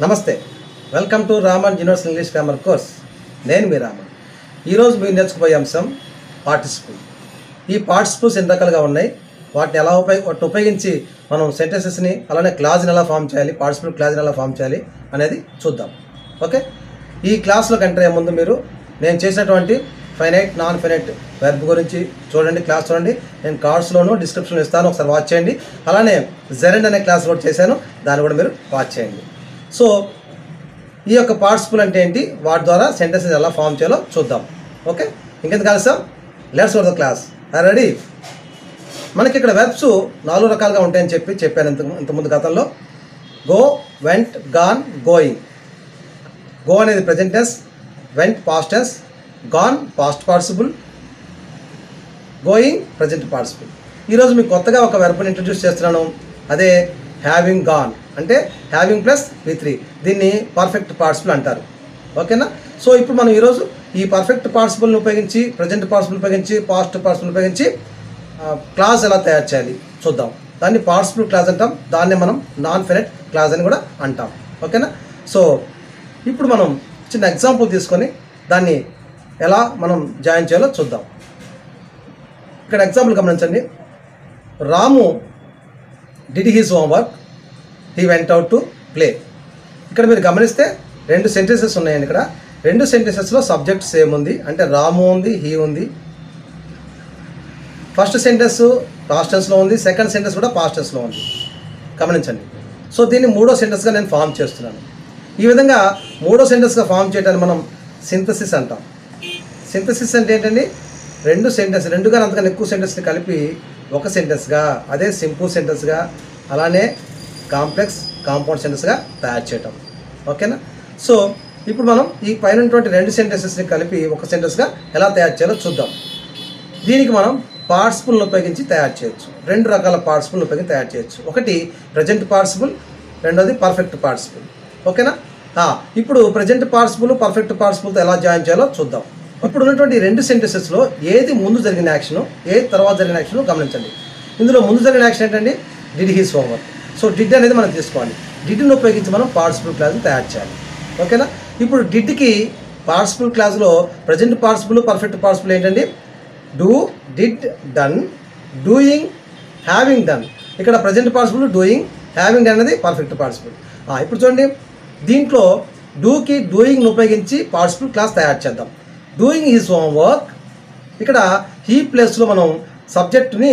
నమస్తే, welcome to Raman universal English grammar course. నేను మీ రామన్. ఈరోజు మీరు నేర్చుకుపోయే అంశం పార్టిసిపుల్. ఈ పార్టిసిపుల్స్ ఎన్ని రకాలుగా ఉన్నాయి, వాటిని ఎలా ఉపయోగించి మనం సెంటెన్సెస్ని అలానే క్లాజ్ని ఎలా ఫామ్ చేయాలి, పార్టిసిపుల్ క్లాజ్ని ఎలా ఫామ్ చేయాలి అనేది చూద్దాం. ఓకే, ఈ క్లాస్లోకి ఎంటర్ అయ్యే ముందు మీరు నేను చేసినటువంటి ఫైనైట్ నాన్ ఫైనైట్ వెర్బ్ గురించి చూడండి, క్లాస్ చూడండి. నేను కార్డ్స్లోనూ డిస్క్రిప్షన్లో ఇస్తాను, ఒకసారి వాచ్ చేయండి. అలానే జెరెండ్ అనే క్లాస్ కూడా చేశాను, దాన్ని కూడా మీరు వాచ్ చేయండి. సో ఈ యొక్క పార్టిసిపుల్ అంటే ఏంటి, వాటి ద్వారా సెంటెన్సెస్ ఎలా ఫామ్ చేయాలో చూద్దాం. ఓకే, ఇంకెందుకు ఆలస్యం, let's go to the class. Ready? మనకి ఇక్కడ వెర్బ్స్ 4 రకాలుగా ఉంటాయని చెప్పాను ఇంతకుముందు గతంలో. Go, went, gone, going. Go అనేది present tense, went past tense, gone past participle, going present participle. ఈరోజు మీకు కొత్తగా ఒక వెర్బ్ని ఇంట్రడ్యూస్ చేస్తున్నాను, అదే హ్యావింగ్ గాన్. అంటే హ్యావింగ్ ప్లస్ V3, దీన్ని పర్ఫెక్ట్ పార్టిసిపుల్ అంటారు. ఓకేనా? సో ఇప్పుడు మనం ఈరోజు ఈ పర్ఫెక్ట్ పార్టిసిపుల్ని ఉపయోగించి, ప్రజెంట్ పార్టిసిపుల్ ఉపయోగించి, పాస్ట్ పార్టిసిపుల్ ఉపయోగించి క్లాజ్ ఎలా తయారు చేయాలి చూద్దాం. దాన్ని పార్టిసిపుల్ క్లాజ్ అంటాం, దాన్ని మనం నాన్ ఫైనైట్ క్లాజ్ అని కూడా అంటాం. ఓకేనా? సో ఇప్పుడు మనం చిన్న ఎగ్జాంపుల్ తీసుకొని దాన్ని ఎలా మనం జాయిన్ చేయాలో చూద్దాం. ఇక్కడ ఎగ్జాంపుల్ గమనించండి. Ramu did his homework, he went out to play. ఇక్కడ మీరు గమనిస్తే 2 సెంటెన్సెస్ ఉన్నాయండి. ఇక్కడ 2 సెంటెన్సెస్లో సబ్జెక్ట్ సేమ్ ఉంది, అంటే రాము ఉంది, హీ ఉంది. ఫస్ట్ సెంటెన్స్ పాస్ట్ టెన్స్లో ఉంది, సెకండ్ సెంటెన్స్ కూడా పాస్ట్ టెన్స్లో ఉంది. గమనించండి. సో దీన్ని 3వ సెంటెన్స్గా నేను ఫామ్ చేస్తున్నాను. ఈ విధంగా 3వ సెంటెన్స్గా ఫామ్ చేయడానికి మనం సింథసిస్ అంటాం. సింథసిస్ అంటే ఏంటండి, 2 సెంటెన్స్, 2 కానీ అంతకన్నా ఎక్కువ సెంటెన్స్ని కలిపి ఒక సెంటెన్స్గా, అదే సింపుల్ సెంటెన్స్గా, అలానే కాంప్లెక్స్ కాంపౌండ్ సెంటెన్స్గా తయారు చేయటం. ఓకేనా? సో ఇప్పుడు మనం ఈ పైన 2 సెంటెన్సెస్ని కలిపి ఒక సెంటెన్స్గా ఎలా తయారు చేయాలో చూద్దాం. దీనికి మనం పార్టిసిపుల్ని ఉపయోగించి తయారు చేయొచ్చు. 2 రకాల పార్టిసిపుల్ని ఉపయోగించి తయారు చేయొచ్చు. ఒకటి ప్రజెంట్ పార్టిసిపుల్, రెండోది పర్ఫెక్ట్ పార్టిసిపుల్. ఓకేనా? ఇప్పుడు ప్రజెంట్ పార్టిసిపుల్ పర్ఫెక్ట్ పార్టిసిపుల్తో ఎలా జాయిన్ చేయాలో చూద్దాం. ఇప్పుడు ఉన్నటువంటి 2 సెంటెన్సెస్లో ఏది ముందు జరిగిన యాక్షన్, ఏది తర్వాత జరిగిన యాక్షన్ గమనించండి. ఇందులో ముందు జరిగిన యాక్షన్ ఏంటండి, did his homework. So did అనేది మనం తీసుకోవాలి. డిడ్ని ఉపయోగించి మనం పార్టిసిపుల్ క్లాజ్ని తయారు చేయాలి. ఓకేనా? ఇప్పుడు డిడ్కి పార్టిసిపుల్ క్లాజ్లో ప్రజెంట్ పార్టిసిపుల్ పర్ఫెక్ట్ పార్టిసిపుల్ ఏంటండి, do, did, done, doing, having done. ఇక్కడ present participle doing, having done అనేది పర్ఫెక్ట్ పార్టిసిపుల్. ఇప్పుడు చూడండి, దీంట్లో డూకి డూయింగ్ని ఉపయోగించి పార్టిసిపుల్ క్లాస్ తయారు చేద్దాం. డూయింగ్ హిస్ హోంవర్క్, ఇక్కడ హీ ప్లేస్లో మనం సబ్జెక్ట్ని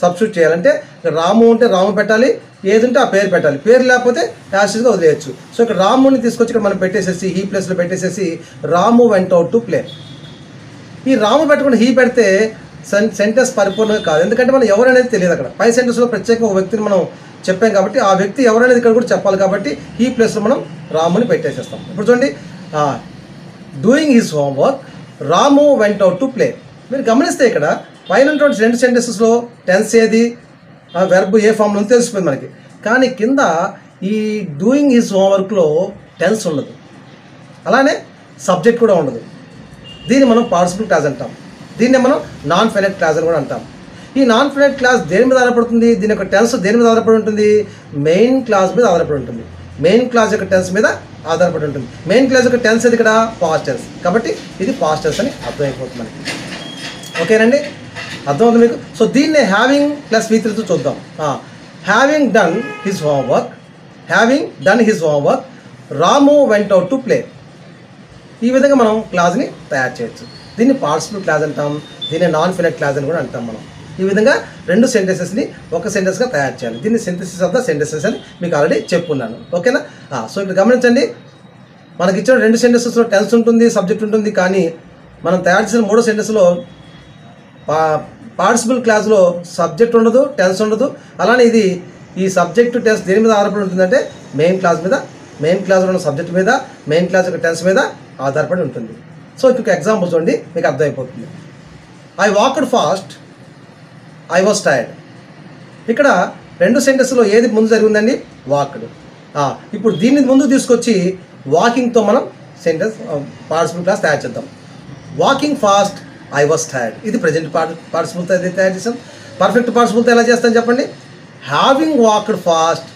సబ్స్టిట్యూట్ చేయాలంటే రాము ఉంటే రాము పెట్టాలి, ఏది ఉంటే ఆ పేరు పెట్టాలి. పేరు లేకపోతే యాసిడ్గా వదిలేయచ్చు. సో ఇక్కడ రాముని తీసుకొచ్చి ఇక్కడ మనం పెట్టేసేసి హీ ప్లేస్లో పెట్టేసేసి రాము వెంట్ అవుట్ టు ప్లే. ఈ రాము పెట్టకుండా హీ పెడితే సెంటెన్స్ పరిపూర్ణంగా కాదు, ఎందుకంటే మనం ఎవరనేది తెలియదు. అక్కడ పై సెంటెన్స్లో ప్రత్యేకంగా ఒక వ్యక్తిని మనం చెప్పాం కాబట్టి ఆ వ్యక్తి ఎవరనేది ఇక్కడ కూడా చెప్పాలి, కాబట్టి హీ ప్లేస్లో మనం రాముని పెట్టేసేస్తాం. ఇప్పుడు చూడండి, doing his homework, Ramu vent out to play. మీరు గమనిస్తే ఇక్కడ పైన 2 సెంటెన్సెస్లో టెన్స్ ఏది, వెర్బ్ ఏ ఫామ్లో ఉందో తెలిసిపోయింది మనకి. కానీ కింద ఈ డూయింగ్ హిస్ హోంవర్క్లో టెన్స్ ఉండదు, అలానే సబ్జెక్ట్ కూడా ఉండదు. దీన్ని మనం పార్టిసిపుల్ క్లాజ్ అంటాం. దీన్ని మనం నాన్ ఫైనైట్ క్లాజ్ అని కూడా అంటాం. ఈ నాన్ ఫైనైట్ క్లాజ్ దేని మీద ఆధారపడుతుంది, దీని యొక్క టెన్స్ దేని మీద ఆధారపడి ఉంటుంది, మెయిన్ క్లాజ్ మీద ఆధారపడి ఉంటుంది. మెయిన్ క్లాజ్ యొక్క టెన్స్ మీద ఆధారపడి ఉంటుంది. మెయిన్ క్లాజ్ యొక్క టెన్స్ ఇది ఇక్కడ పాస్ట్ టెన్స్, కాబట్టి ఇది పాస్ట్ టెన్స్ అని అర్థమైపోతుంది మనకి. ఓకేనండి, అర్థమవుతుంది మీకు? సో దీన్ని హ్యావింగ్ ప్లస్ V3తో చూద్దాం. Having done his homework, having done his homework, Ramu vent out to play. ఈ విధంగా మనం క్లాజ్ని తయారు చేయొచ్చు. దీన్ని పార్టిసిపుల్ క్లాజ్ అంటాం, దీన్ని నాన్ ఫైనైట్ క్లాజ్ అని కూడా అంటాం మనం. ఈ విధంగా 2 సెంటెన్సెస్ని ఒక సెంటెన్స్గా తయారు చేయాలి. దీన్ని సింథసిస్ ఆఫ్ ద సెంటెన్సెస్ అని మీకు ఆల్రెడీ చెప్పుకున్నాను. ఓకేనా? సో ఇక్కడ గమనించండి, మనకి ఇచ్చిన 2 సెంటెన్సెస్లో టెన్స్ ఉంటుంది, సబ్జెక్ట్ ఉంటుంది. కానీ మనం తయారు చేసిన 3వ సెంటెన్స్లో పార్టిసిపుల్ క్లాజ్లో సబ్జెక్ట్ ఉండదు, టెన్స్ ఉండదు. అలానే ఇది ఈ సబ్జెక్టు టెన్స్ దేని మీద ఆధారపడి ఉంటుందంటే మెయిన్ క్లాజ్ మీద, మెయిన్ క్లాజ్లో ఉన్న సబ్జెక్ట్ మీద, మెయిన్ క్లాజ్ యొక్క టెన్స్ మీద ఆధారపడి ఉంటుంది. సో ఇంకొక ఎగ్జాంపుల్ చూడండి, మీకు అర్థమైపోతుంది. I walked fast, I was tired. ఇక్కడ 2 సెంటెన్స్లో ఏది ముందు జరిగిందండి, వాక్డ్. ఇప్పుడు దీన్ని ముందు తీసుకొచ్చి వాకింగ్తో మనం సెంటెన్స్ పార్టిసిపుల్ క్లాస్ తయారు చేద్దాం. Walking fast, I was tired. ఇది ప్రజెంట్ పార్టిసిపుల్తో అయితే తయారు చేసాం. పర్ఫెక్ట్ పార్టిసిపుల్తో ఎలా చేస్తాను చెప్పండి? Having walked fast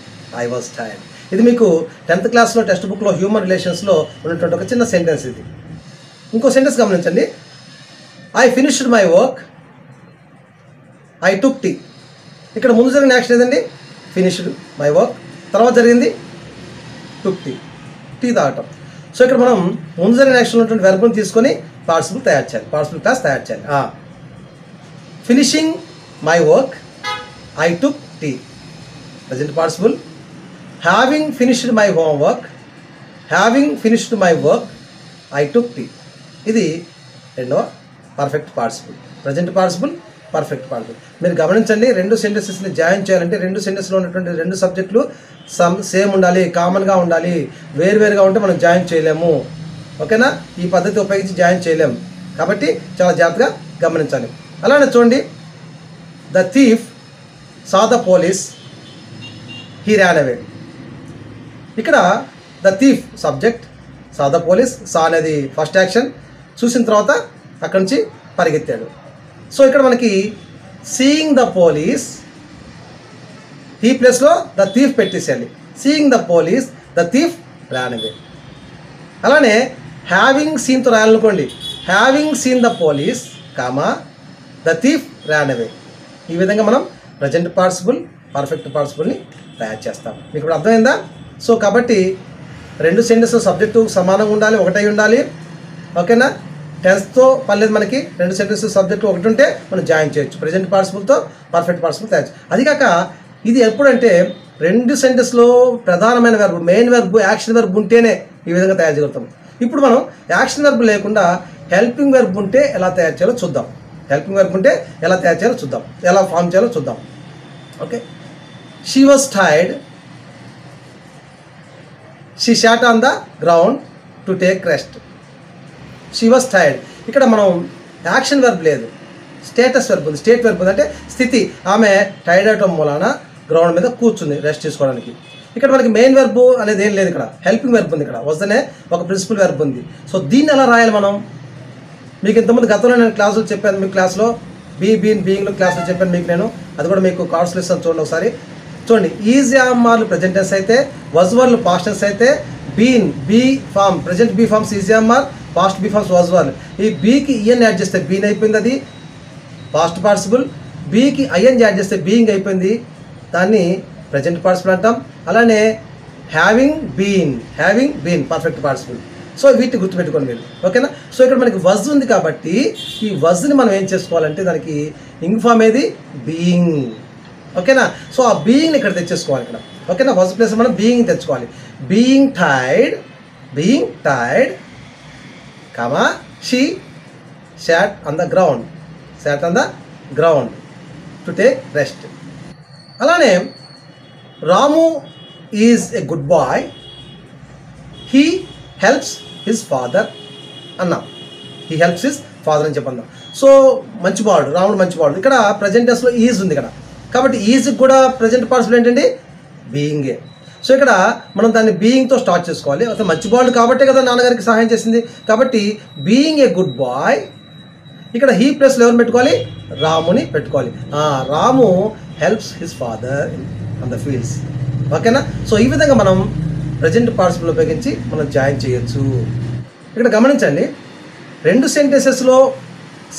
I was tired. ఇది మీకు 10th క్లాస్లో టెక్స్ట్ బుక్లో హ్యూమన్ రిలేషన్స్లో ఉన్నటువంటి ఒక చిన్న సెంటెన్స్ ఇది. ఇంకో సెంటెన్స్ గమనించండి. I finished my work I took tea. ఇక్కడ ముందు జరిగిన యాక్షన్ ఏదండి? Finished my work. తర్వాత జరిగింది టుక్ టీ, టీ తాగటం. సో ఇక్కడ మనం ముందు జరిగిన యాక్షన్ ఉన్నటువంటి వెర్బ్ని తీసుకొని పార్టిసిపుల్ తయారు చేయాలి, పార్టిసిపుల్ క్లాస్ తయారు చేయాలి. Finishing my work I took tea present participle. Having finished my homework having finished my work I took tea. ఇది రెండవ perfect participle, present participle, perfect participle. మీరు గమనించండి, రెండు సెంటెన్సెస్ని జాయిన్ చేయాలంటే రెండు సెంటెన్స్లో ఉన్నటువంటి రెండు సబ్జెక్టులు సేమ్ ఉండాలి, కామన్గా ఉండాలి. వేరువేరుగా ఉంటే మనం జాయిన్ చేయలేము. ఓకేనా? ఈ పద్ధతి ఉపయోగించి జాయిన్ చేయలేము. కాబట్టి చాలా జాగ్రత్తగా గమనించాలి. అలానే చూడండి, the thief saw the police he ran away. ఇక్కడ the thief subject, saw the police, saw అనేది ఫస్ట్ యాక్షన్, చూసిన తర్వాత అక్కడి నుంచి పరిగెత్తాడు. సో ఇక్కడ మనకి సీయింగ్ ద పోలీస్, ఈ ప్లేస్లో ద థీఫ్ పెట్టేసేయాలి. Seeing the police the thief ran away. అలానే హ్యావింగ్ సీన్తో రాయాలనుకోండి, having seen the police comma the thief ran away. ఈ విధంగా మనం ప్రజెంట్ పార్టిసిపుల్, పర్ఫెక్ట్ పార్టిసిపుల్ని తయారు చేస్తాం. మీకు ఇప్పుడు అర్థమైందా? సో కాబట్టి రెండు సెంటెన్స్ సబ్జెక్టు సమానంగా ఉండాలి, ఒకటై ఉండాలి. ఓకేనా? టెన్స్తో పర్లేదు, మనకి రెండు సెంటెన్స్ సబ్జెక్టు ఒకటి ఉంటే మనం జాయిన్ చేయొచ్చు. ప్రజెంట్ పార్టిసిపుల్తో పర్ఫెక్ట్ పార్టిసిపుల్ తయారు చేయొచ్చు. అది కాక ఇది ఎప్పుడంటే రెండు సెంటెన్స్లో ప్రధానమైన verb, main verb, action verb ఉంటేనే ఈ విధంగా తయారు చేయగలుగుతాం. ఇప్పుడు మనం యాక్షన్ వెర్బ్ లేకుండా హెల్పింగ్ వెర్బ్ ఉంటే ఎలా తయారు చేయాలో చూద్దాం. హెల్పింగ్ వెర్బ్ ఉంటే ఎలా తయారు చేయాలో చూద్దాం, ఎలా ఫామ్ చేయాలో చూద్దాం. Okay. She was tired she sat on the ground to take rest. She was tired. ఇక్కడ మనం యాక్షన్ వెర్బ్ లేదు, స్టేటస్ వెర్బ్ ఉంది. స్టేట్ వెర్బ్ ఉంది అంటే స్థితి. ఆమె టైర్డ్ అవటం మూలాన గ్రౌండ్ మీద కూర్చుంది రెస్ట్ తీసుకోవడానికి. ఇక్కడ మనకి మెయిన్ వెర్బ్ అనేది ఏం లేదు, ఇక్కడ హెల్పింగ్ వెర్బ్ ఉంది. ఇక్కడ వస్తేనే ఒక ప్రిన్సిపల్ వెర్బ్ ఉంది. సో దీన్ని ఎలా రాయాలి మనం? మీకు ఇంతకుముందు గతంలో నేను క్లాసులు చెప్పాను, మీకు క్లాస్లో బీయింగ్లో క్లాసులో చెప్పాను మీకు నేను. అది కూడా మీకు కార్డ్స్లో ఇస్తాను, చూడండి ఒకసారి. చూడండి, ఈజ్ యామ్మార్లు ప్రజెంట్ టెన్స్ అయితే, వజ్ వర్లు పాస్ట్ టెన్స్ అయితే, been be form present be forms is am are, past be forms was వర్లు. ఈ బీకి ఈఎన్ యాడ్ చేస్తే బీన్ అయిపోయింది, అది పాస్ట్ పార్టిసిపుల్. బీకి ఐఎన్ యాడ్ చేస్తే బీయింగ్ అయిపోయింది, దాన్ని ప్రజెంట్ పార్టిసిపుల్ అంటాం. అలానే having been perfect participle. So వీటిని గుర్తుపెట్టుకోండి మీరు. ఓకేనా? సో ఇక్కడ మనకి వజ్ ఉంది కాబట్టి ఈ వజ్ని మనం ఏం చేసుకోవాలంటే దానికి ఇంగ్ ఫామ్ ఏది? బీయింగ్. ఓకేనా? సో ఆ బీయింగ్ని ఇక్కడ తెచ్చేసుకోవాలి ఇక్కడ. ఓకేనా? వజ్ ప్లేస్ మనం బీయింగ్ తెచ్చుకోవాలి. Being tired comma she sat on the ground to take rest. అలానే Ramu is a good boy he helps his father అన్నాం. హీ హెల్ప్స్ హిజ్ ఫాదర్ అని చెప్పన్నాం. సో మంచివాడు, రాముడు మంచివాడు. ఇక్కడ ప్రజెంట్ టెన్స్లో ఈజ్ ఉంది ఇక్కడ, కాబట్టి ఈజ్కి కూడా ప్రజెంట్ పార్టిసిపుల్ ఏంటండి? బీయింగే. సో ఇక్కడ మనం దాన్ని బీయింగ్తో స్టార్ట్ చేసుకోవాలి. అతను మంచివాడు కాబట్టే కదా నాన్నగారికి సహాయం చేసింది. కాబట్టి బీయింగ్ ఏ గుడ్ బాయ్, ఇక్కడ హీ ప్లస్లో ఎవరు పెట్టుకోవాలి? రాముని పెట్టుకోవాలి. Ramu helps his father on the fields. ఓకేనా? సో ఈ విధంగా మనం ప్రజెంట్ పార్టిసిపుల్ ఉపయోగించి మనం జాయిన్ చేయొచ్చు. ఇక్కడ గమనించండి, రెండు సెంటెన్సెస్లో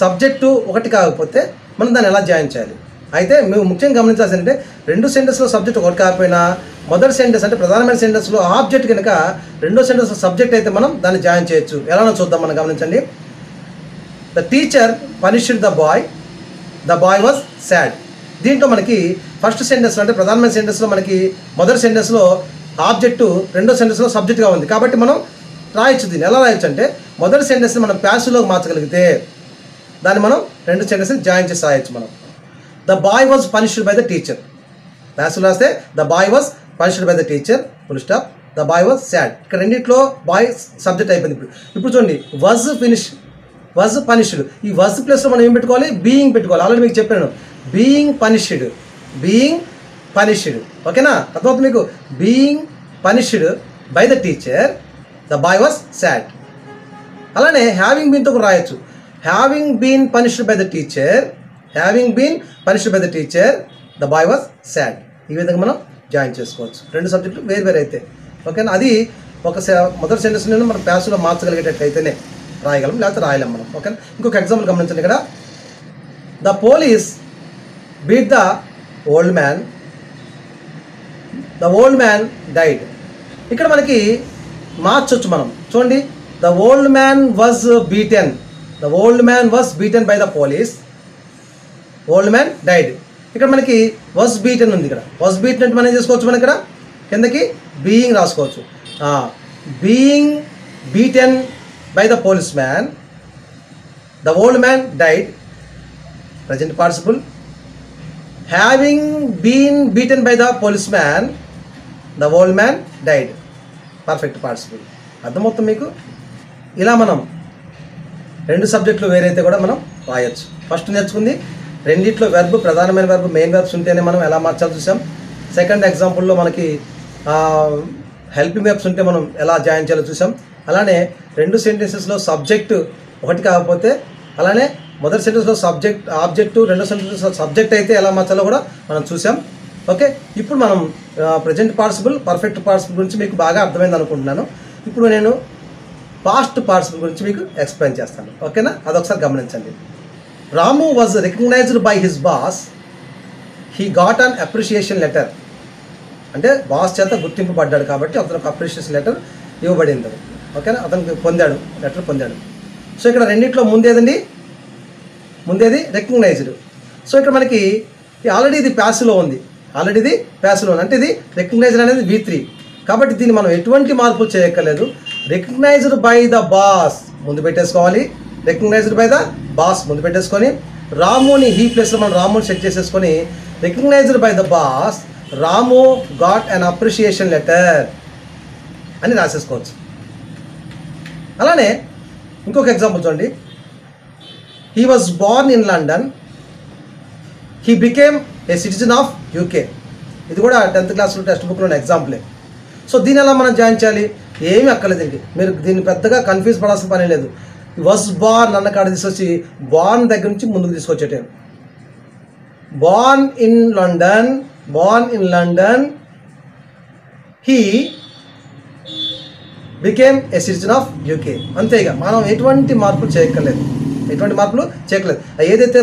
సబ్జెక్టు ఒకటి కాకపోతే మనం దాన్ని ఎలా జాయిన్ చేయాలి? అయితే మేము ముఖ్యంగా గమనించాల్సిందంటే రెండు సెంటెన్స్లో సబ్జెక్ట్ ఒకటి కాకపోయినా మొదటి సెంటెన్స్ అంటే ప్రధానమైన సెంటెన్స్లో ఆబ్జెక్ట్ కనుక రెండో సెంటెన్స్లో సబ్జెక్ట్ అయితే మనం దాన్ని జాయిన్ చేయొచ్చు. ఎలానో చూద్దాం. మనం గమనించండి, the teacher punished the boy was sad. దీంట్లో మనకి ఫస్ట్ సెంటెన్స్లో అంటే ప్రధానమైన సెంటెన్స్లో మనకి మొదటి సెంటెన్స్లో ఆబ్జెక్టు, రెండో సెంటెన్స్లో సబ్జెక్ట్గా ఉంది. కాబట్టి మనం రాయొచ్చు. దీన్ని ఎలా రాయొచ్చు అంటే మొదటి సెంటెన్స్ని మనం ప్యాసివ్లోకి మార్చగలిగితే దాన్ని మనం రెండు సెంటెన్స్ని జాయిన్ చేసి రాయొచ్చు. మనం the boy was punished by the teacher, passive రాస్తే the boy was punished by the teacher full stop, the boy was sad. ఇక్కడ రెండిట్లో బాయ్ సబ్జెక్ట్ అయిపోయింది. ఇప్పుడు చూడండి, వాజ్ పనిష్డ్. ఈ వాజ్ ప్లేస్లో మనం ఏం పెట్టుకోవాలి? బీయింగ్ పెట్టుకోవాలి. ఆల్రెడీ మీకు చెప్పాను, బీయింగ్ పనిష్డ్. ఓకేనా? అర్థమవుతుంది మీకు? Being punished by the teacher, the boy was sad. అలానే హ్యావింగ్ బీన్తో కూడా రాయొచ్చు. Having been punished by the teacher, the boy was sad. ఈ విధంగా మనం జాయిన్ చేసుకోవచ్చు. రెండు సబ్జెక్టులు వేరు వేరు అయితే, ఓకేనా. అది ఒక మొదటి సెంటెన్స్ నేను మనం ప్యాసులో మార్చగలిగేటట్లయితేనే రాయగలం, లేకపోతే రాయలేం మనం, ఓకేనా. ఇంకొక ఎగ్జాంపుల్ గమనించండి ఇక్కడ. The police beat the old man, the old man died. ఇక్కడ మనకి మార్చొచ్చు మనం. చూడండి, the old man was beaten by the police, old man died. ఇక్కడ మనకి వాజ్ బీటెన్ ఉంది. ఇక్కడ వాజ్ బీటెన్ అంటే మనం ఏం చేసుకోవచ్చు, మనం ఇక్కడ కిందకి బీయింగ్ రాసుకోవచ్చు. Being beaten by the policeman, the old man died, present participle. Having been beaten by the policeman, the old man died, perfect participle. అర్థమవుతుంది మీకు? ఇలా మనం రెండు సబ్జెక్టులు వేరైతే కూడా మనం రాయొచ్చు. ఫస్ట్ నేర్చుకుంది రెండిట్లో వెర్బ్, ప్రధానమైన వెర్బ్, మెయిన్ వెర్బ్స్ ఉంటేనే మనం ఎలా మార్చాలి చూసాం. సెకండ్ ఎగ్జాంపుల్లో మనకి హెల్పింగ్ వెర్బ్స్ ఉంటే మనం ఎలా జాయిన్ చేయాలో చూసాం. అలానే రెండు సెంటెన్సెస్లో సబ్జెక్ట్ ఒకటి కాకపోతే, అలానే మొదటి సెంటెన్స్లో ఆబ్జెక్టు, రెండో సెంటెన్స్లో సబ్జెక్ట్ అయితే ఎలా మార్చాలో కూడా మనం చూసాం. ఓకే, ఇప్పుడు మనం ప్రజెంట్ పార్టిసిపుల్, పర్ఫెక్ట్ పార్టిసిపుల్ గురించి మీకు బాగా అర్థమైంది అనుకుంటున్నాను. ఇప్పుడు నేను పాస్ట్ పార్టిసిపుల్ గురించి మీకు ఎక్స్ప్లెయిన్ చేస్తాను, ఓకేనా. అదొకసారి గమనించండి. Ramu was recognized by his boss, he got an appreciation letter. అంటే బాస్ చేత గుర్తింపబడ్డాడు కాబట్టి అతనికి అప్రిషియేషన్ లెటర్ ఇవ్వబడింది, ఓకేనా. అతనికి లెటర్ పొందాడు. సో ఇక్కడ రెండిట్లో ముందేది రికగ్నైజ్డ్. సో ఇక్కడ మనకి ఆల్రెడీ ఇది ప్యాసివ్లో ఉంది, అంటే ఇది రికగ్నైజ్డ్ అనేది V3 కాబట్టి దీన్ని మనం ఎటువంటి మార్పులు చేయక్కర్లేదు. రికగ్నైజ్డ్ బై ద బాస్ ముందు పెట్టేసుకోవాలి, ముందు పెట్టేసుకొని రాముని హీ ప్లేస్లో మనం రాముని సెట్ చేసేసుకొని recognised by the boss, Ramu got an appreciation letter అని రాసేసుకోవచ్చు. అలానే ఇంకొక ఎగ్జాంపుల్ చూడండి. He was born in London, he became a citizen of UK. ఇది కూడా 10th క్లాస్లో టెక్స్ట్ బుక్లో ఉన్న ఎగ్జాంపులే. సో దీని ఎలా మనం జాయిన్ చేయాలి? ఏమీ అక్కర్లేదండి, మీరు దీన్ని పెద్దగా కన్ఫ్యూజ్ పడాల్సిన పని లేదు. వాజ్ బార్న్ అన్న కాడ తీసుకొచ్చి బార్న్ దగ్గర నుంచి ముందుకు తీసుకొచ్చేటాను. born in London, he became a citizen of UK. అంతేగా, మనం ఎటువంటి మార్పులు చేయక్కర్లేదు. ఏదైతే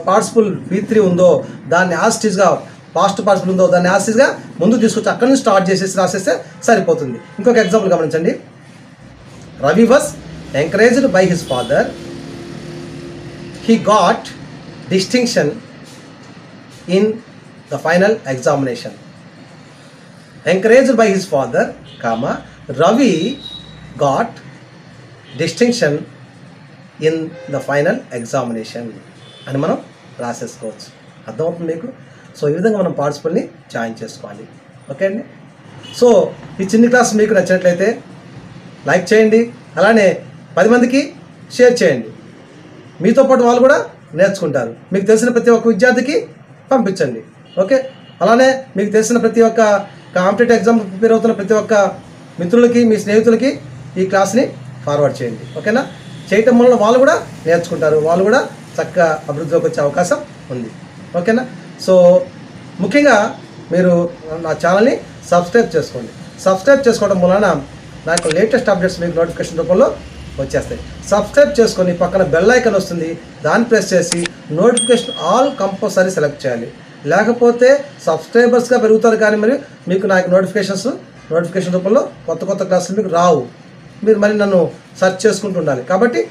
పార్టిసిపుల్ V3 ఉందో దాన్ని యాస్టిస్గా, పాస్ట్ పార్టిసిపుల్ ఉందో దాన్ని యాస్టిస్గా ముందుకు తీసుకొచ్చి అక్కడి నుంచి స్టార్ట్ చేసేసి రాసేస్తే సరిపోతుంది. ఇంకొక ఎగ్జాంపుల్ గమనించండి. Ravi was encouraged by his father, he got distinction in the final examination. Encouraged by his father, Ravi got distinction in the final examination అని మనం రాసేసుకోవచ్చు. అర్థమవుతుంది మీకు? సో ఈ విధంగా మనం పార్టిసిపల్ని జాయిన్ చేసుకోవాలి, ఓకే అండి. సో ఈ చిన్న క్లాస్ మీకు నచ్చినట్లయితే లైక్ చేయండి, అలానే 10 మందికి షేర్ చేయండి. మీతో పాటు వాళ్ళు కూడా నేర్చుకుంటారు. మీకు తెలిసిన ప్రతి ఒక్క విద్యార్థికి పంపించండి, ఓకే. అలానే మీకు తెలిసిన ప్రతి ఒక్క కాంపిటేటివ్ ఎగ్జామ్ ప్రిపేర్ అవుతున్న ప్రతి ఒక్క మిత్రులకి, మీ స్నేహితులకి ఈ క్లాస్ని ఫార్వర్డ్ చేయండి, ఓకేనా. చేయటం వల్ల వాళ్ళు కూడా నేర్చుకుంటారు, వాళ్ళు కూడా చక్కగా అభివృద్ధిలోకి వచ్చే అవకాశం ఉంది, ఓకేనా. సో ముఖ్యంగా మీరు నా ఛానల్ని సబ్స్క్రైబ్ చేసుకోండి. సబ్స్క్రైబ్ చేసుకోవడం వలన నాకు లేటెస్ట్ అప్డేట్స్ మీకు నోటిఫికేషన్ రూపంలో వచ్చేస్తాయి. సబ్స్క్రైబ్ చేసుకొని పక్కన బెల్ ఐకాన్ వస్తుంది, దాన్ని ప్రెస్ చేసి నోటిఫికేషన్ ఆల్ కంపల్సరీ సెలెక్ట్ చేయాలి. లేకపోతే సబ్స్క్రైబర్స్గా పెరుగుతారు కానీ మరి మీకు నాకు నోటిఫికేషన్ రూపంలో కొత్త క్లాసులు మీకు రావు. మీరు మరి నన్ను సెర్చ్ చేసుకుంటూ ఉండాలి. కాబట్టి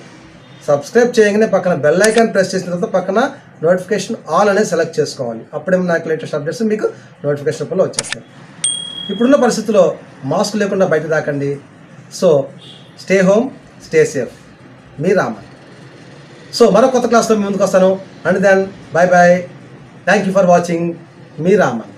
సబ్స్క్రైబ్ చేయగానే పక్కన బెల్ ఐకాన్ ప్రెస్ చేసిన తర్వాత పక్కన నోటిఫికేషన్ ఆల్ అనేది సెలెక్ట్ చేసుకోవాలి. అప్పుడే నాకు లేటెస్ట్ అప్డేట్స్ మీకు నోటిఫికేషన్ రూపంలో వచ్చేస్తాయి. ఇప్పుడున్న పరిస్థితుల్లో మాస్క్ లేకుండా బయట దాకండి. So stay home, stay safe. మీ రామన్. సో మరో కొత్త క్లాస్లో మీ ముందుకు వస్తాను. And then bye. Thank you for watching. మీ రామన్.